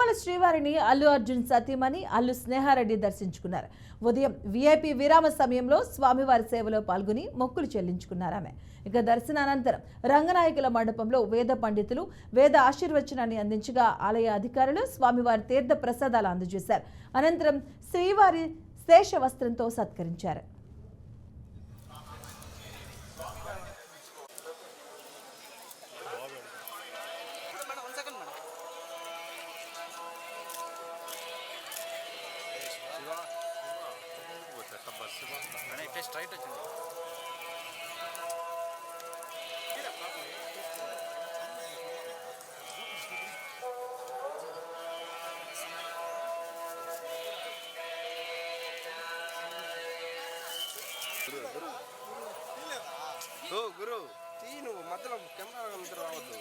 తిరుమల శ్రీవారిని అల్లు అర్జున్ సతీమణి అల్లు స్నేహారెడ్డి దర్శించుకున్నారు. ఉదయం వీఐపీ విరామ సమయంలో స్వామివారి సేవలో పాల్గొని మొక్కులు చెల్లించుకున్నారు ఆమె. ఇక దర్శనానంతరం రంగనాయకుల మండపంలో వేద పండితులు వేద ఆశీర్వచనాన్ని అందించగా ఆలయ అధికారులు స్వామివారి తీర్థ ప్రసాదాలు అందజేశారు. అనంతరం శ్రీవారి శేష వస్త్రంతో సత్కరించారు. స్ట్రైట్ వచ్చింది. గురు తీ నువ్వు మధ్యలో కెమెరా రావద్దు.